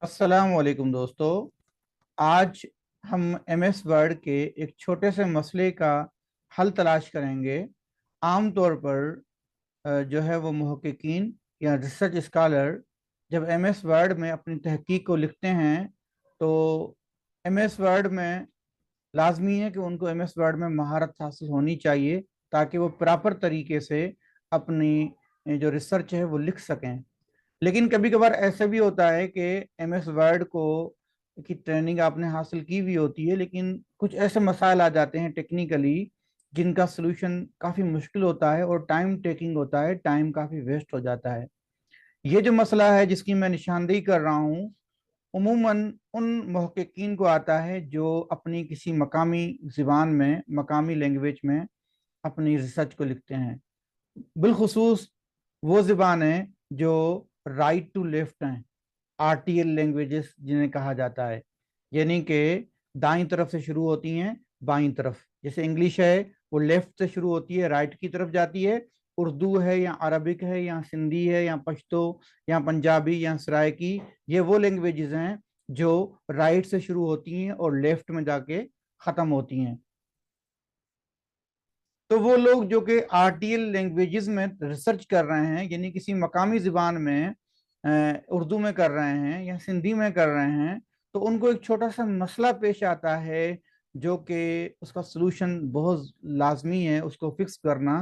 अस्सलाम वालेकुम दोस्तों। आज हम एम एस वर्ड के एक छोटे से मसले का हल तलाश करेंगे। आम तौर पर जो है वो मुहक्किकीन या रिसर्च स्कॉलर जब एम एस वर्ड में अपनी तहकीक को लिखते हैं तो एम एस वर्ड में लाजमी है कि उनको एम एस वर्ड में महारत हासिल होनी चाहिए ताकि वो प्रॉपर तरीके से अपनी जो रिसर्च है वो लिख सकें। लेकिन कभी कभार ऐसा भी होता है कि एम एस वर्ड को की ट्रेनिंग आपने हासिल की भी होती है, लेकिन कुछ ऐसे मसाइल आ जाते हैं टेक्निकली जिनका सलूशन काफ़ी मुश्किल होता है और टाइम टेकिंग होता है, टाइम काफ़ी वेस्ट हो जाता है। ये जो मसला है जिसकी मैं निशानदेही कर रहा हूँ, उमूमन उन मुहक्किकीन को आता है जो अपनी किसी मकामी ज़बान में, मकामी लैंग्वेज में अपनी रिसर्च को लिखते हैं। बिलखुसूस वो ज़बानें जो राइट टू लेफ्ट हैं, आरटीएल लैंग्वेजेस जिन्हें कहा जाता है, यानी कि दाईं तरफ से शुरू होती हैं बाईं तरफ। जैसे इंग्लिश है वो लेफ्ट से शुरू होती है राइट की तरफ जाती है। उर्दू है या अरबिक है या सिंधी है या पश्तो या पंजाबी या सराइकी, ये वो लैंग्वेजेस हैं जो राइट से शुरू होती हैं और लेफ्ट में जाके ख़त्म होती हैं। तो वो लोग जो कि आरटीएल लैंग्वेजेस में रिसर्च कर रहे हैं, यानी किसी मकामी ज़बान में उर्दू में कर रहे हैं या सिंधी में कर रहे हैं, तो उनको एक छोटा सा मसला पेश आता है जो कि उसका सलूशन बहुत लाजमी है उसको फिक्स करना।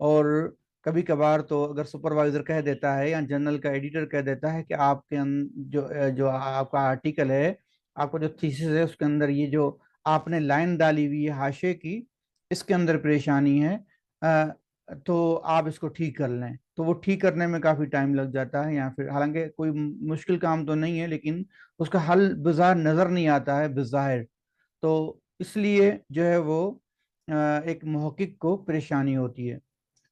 और कभी कभार तो अगर सुपरवाइज़र कह देता है या जर्नल का एडिटर कह देता है कि आपके जो आपका आर्टिकल है, आपका जो थीसिस है, उसके अंदर ये जो आपने लाइन डाली हुई है हाशिए की, इसके अंदर परेशानी है, तो आप इसको ठीक कर लें। तो वो ठीक करने में काफ़ी टाइम लग जाता है, या फिर हालांकि कोई मुश्किल काम तो नहीं है लेकिन उसका हल बाज़ार नज़र नहीं आता है बाज़ाहिर। तो इसलिए जो है वो एक मुहक्किक को परेशानी होती है।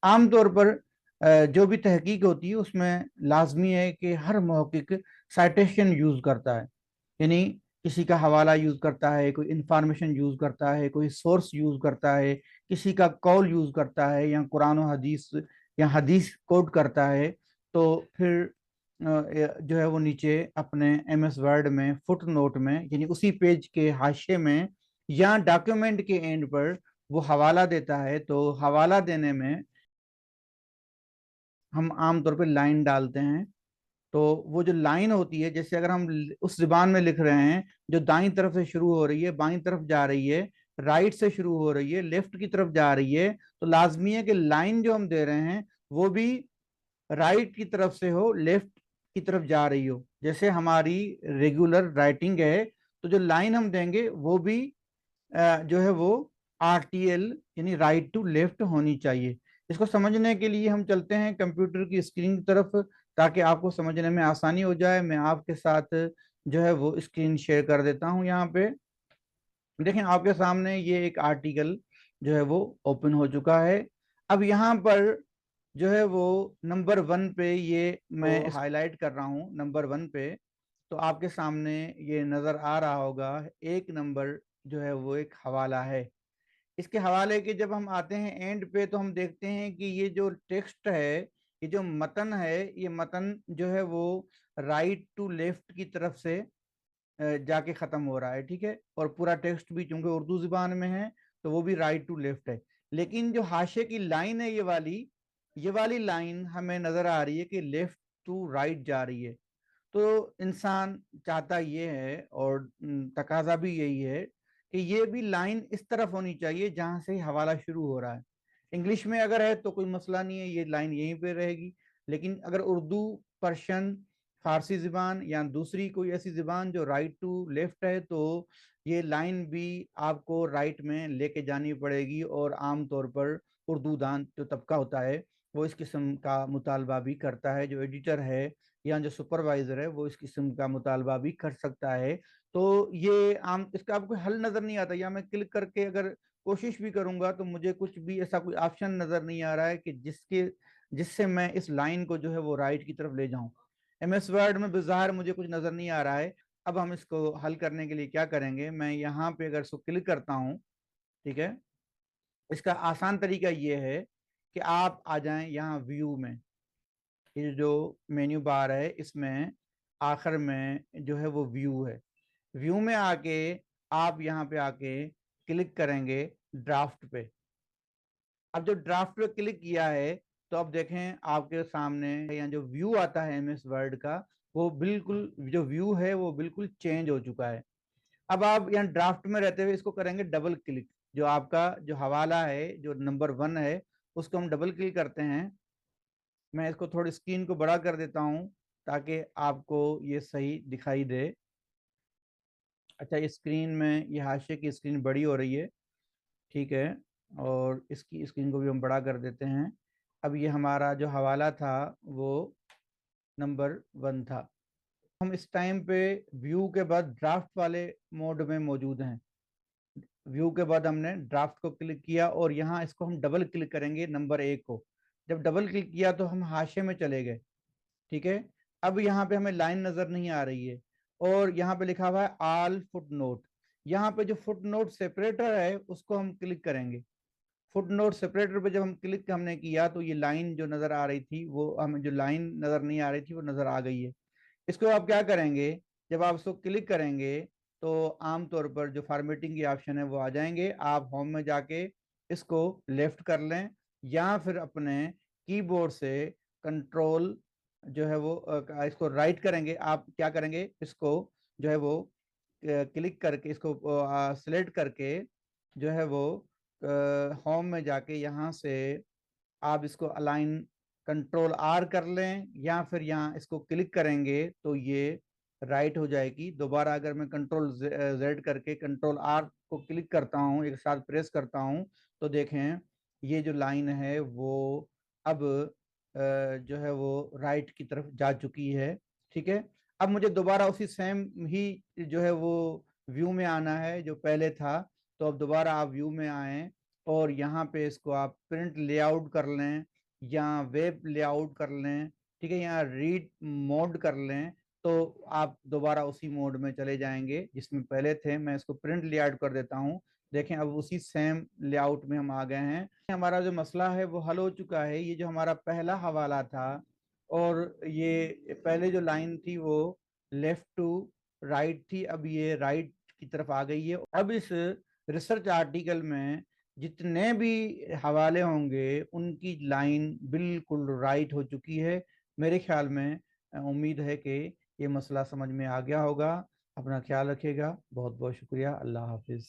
आम तौर पर जो भी तहकीक होती है उसमें लाजमी है कि हर मुहक्किक साइटेशन यूज़ करता है, यानी किसी का हवाला यूज़ करता है, कोई इंफॉर्मेशन यूज़ करता है, कोई सोर्स यूज़ करता है, किसी का कौल यूज़ करता है या कुरान और हदीस या हदीस कोट करता है। तो फिर जो है वो नीचे अपने एम एस वर्ड में फुट नोट में, यानी उसी पेज के हाशिए में या डॉक्यूमेंट के एंड पर वो हवाला देता है। तो हवाला देने में हम आम तौर पे लाइन डालते हैं। तो वो जो लाइन होती है, जैसे अगर हम उस जुबान में लिख रहे हैं जो दाईं तरफ से शुरू हो रही है, बाईं तरफ जा रही है, राइट से शुरू हो रही है, लेफ्ट की तरफ जा रही है, तो लाजमी है कि लाइन जो हम दे रहे हैं वो भी राइट की तरफ से हो, लेफ्ट की तरफ जा रही हो। जैसे हमारी रेगुलर राइटिंग है, तो जो लाइन हम देंगे वो भी जो है वो आरटीएल यानी राइट टू लेफ्ट होनी चाहिए। इसको समझने के लिए हम चलते हैं कंप्यूटर की स्क्रीन की तरफ ताकि आपको समझने में आसानी हो जाए। मैं आपके साथ जो है वो स्क्रीन शेयर कर देता हूं। यहाँ पे देखें, आपके सामने ये एक आर्टिकल जो है वो ओपन हो चुका है। अब यहाँ पर जो है वो नंबर वन पे ये मैं हाईलाइट कर रहा हूँ, नंबर वन पे। तो आपके सामने ये नज़र आ रहा होगा, एक नंबर जो है वो एक हवाला है। इसके हवाले के जब हम आते हैं एंड पे तो हम देखते हैं कि ये जो टेक्स्ट है, ये जो मतन है, ये मतन जो है वो राइट टू लेफ्ट की तरफ से जाके ख़त्म हो रहा है, ठीक है। और पूरा टेक्स्ट भी चूंकि उर्दू ज़ुबान में है तो वो भी राइट टू लेफ्ट है। लेकिन जो हाशिए की लाइन है, ये वाली लाइन हमें नज़र आ रही है कि लेफ्ट टू राइट जा रही है। तो इंसान चाहता ये है और तकाजा भी यही है कि ये भी लाइन इस तरफ होनी चाहिए जहां से हवाला शुरू हो रहा है। इंग्लिश में अगर है तो कोई मसला नहीं है, ये लाइन यहीं पे रहेगी। लेकिन अगर उर्दू, पर्शियन, फारसी ज़बान या दूसरी कोई ऐसी ज़बान जो राइट टू लेफ्ट है, तो ये लाइन भी आपको राइट में लेके जानी पड़ेगी। और आम तौर पर उर्दू दान जो तबका होता है वो इस किस्म का मुतालबा भी करता है। जो एडिटर है या जो सुपरवाइजर है वो इस किस्म का मुतालबा भी कर सकता है। तो ये आम इसका आपको हल नज़र नहीं आता, या मैं क्लिक करके अगर कोशिश भी करूंगा तो मुझे कुछ भी ऐसा कोई ऑप्शन नज़र नहीं आ रहा है कि जिससे मैं इस लाइन को जो है वो राइट की तरफ ले जाऊं। एम एस वर्ड में बाहर मुझे कुछ नज़र नहीं आ रहा है। अब हम इसको हल करने के लिए क्या करेंगे, मैं यहाँ पे अगर इसको क्लिक करता हूँ, ठीक है। इसका आसान तरीका ये है कि आप आ जाएं यहाँ व्यू में। ये जो मेन्यू बार है इसमें آخر میں جو ہے وہ ویو ہے. ویو میں آ کے آپ یہاں پہ آ کے کلک کریں گے ڈرافٹ پہ. اب جو ڈرافٹ پہ کلک کیا ہے تو اب دیکھیں آپ کے سامنے یہاں جو ویو آتا ہے ایم ایس ورڈ کا وہ بالکل جو ویو ہے وہ بالکل چینج ہو چکا ہے. اب آپ یہاں ڈرافٹ میں رہتے ہوئے اس کو کریں گے ڈبل کلک. جو آپ کا جو حوالہ ہے جو نمبر 1 ہے اس کو ہم ڈبل کلک کرتے ہیں. میں اس کو تھوڑی اسکرین کو بڑا کر دیتا ہوں تاکہ آپ کو یہ صحیح دکھائی دے. اچھا اسکرین میں یہ حاشیے کی اسکرین بڑی ہو رہی ہے, ٹھیک ہے, اور اس کی اسکرین کو بھی ہم بڑا کر دیتے ہیں. اب یہ ہمارا جو حوالہ تھا وہ نمبر 1 تھا. ہم اس ٹائم پہ ویو کے بعد ڈرافٹ والے موڈ میں موجود ہیں. ویو کے بعد ہم نے ڈرافٹ کو کلک کیا اور یہاں اس کو ہم ڈبل کلک کریں گے نمبر 1 کو. جب ڈبل کلک کیا تو ہم حاشیے میں چلے گئے, ٹھیک ہے. اب یہاں پہ ہمیں لائن نظر نہیں آ رہی ہے اور یہاں پہ لکھا ہوا ہے آل فٹ نوٹ. یہاں پہ جو فٹ نوٹ سیپریٹر ہے اس کو ہم کلک کریں گے. فٹ نوٹ سیپریٹر پہ جب ہم کلک ہم نے کیا تو یہ لائن جو نظر آ رہی تھی وہ ہمیں جو لائن نظر نہیں آ رہی تھی وہ نظر آ گئی ہے. اس کو آپ کیا کریں گے, جب آپ اس کو کلک کریں گے تو عام طور پر جو فارمیٹنگ کی آپشن ہے وہ آ جائیں گے. آپ ہوم میں جا کے اس کو لیفٹ کر لیں یا پھر اپنے کی بورڈ سے کنٹرول جو ہے وہ اس کو رائٹ کریں گے. آپ کیا کریں گے, اس کو جو ہے وہ کلک کر کے اس کو سلیکٹ کر کے جو ہے وہ ہوم میں جا کے یہاں سے آپ اس کو الائن کنٹرول آر کر لیں یا پھر یہاں اس کو کلک کریں گے تو یہ رائٹ ہو جائے گی. دوبارہ اگر میں کنٹرول زیڈ کر کے کنٹرول آر کو کلک کرتا ہوں ایک ساتھ پریس کرتا ہوں تو دیکھیں یہ جو لائن ہے وہ اب جو ہے وہ رائٹ کی طرف جا چکی ہے, ٹھیک ہے. اب مجھے دوبارہ اسی سیم ہی جو ہے وہ ویو میں آنا ہے جو پہلے تھا. تو اب دوبارہ آپ ویو میں آئیں اور یہاں پہ اس کو آپ پرنٹ لے آؤٹ کر لیں یا ویب لے آؤٹ کر لیں, ٹھیک ہے, یہاں ریڈ موڈ کر لیں تو آپ دوبارہ اسی موڈ میں چلے جائیں گے جس میں پہلے تھے. میں اس کو پرنٹ لے آؤٹ کر دیتا ہوں. دیکھیں اب اسی سیم لے آؤٹ میں ہم آ گئے ہیں. ہمارا جو مسئلہ ہے وہ حل ہو چکا ہے. یہ جو ہمارا پہلا حوالہ تھا اور یہ پہلے جو لائن تھی وہ لیفٹ ٹو رائٹ تھی, اب یہ رائٹ کی طرف آ گئی ہے. اب اس ریسرچ آرٹیکل میں جتنے بھی حوالے ہوں گے ان کی لائن بالکل رائٹ ہو چکی ہے. میرے خیال میں امید ہے کہ یہ مسئلہ سمجھ میں آ گیا ہوگا. اپنا خیال رکھیے گا. بہت بہت شکریہ. اللہ حافظ.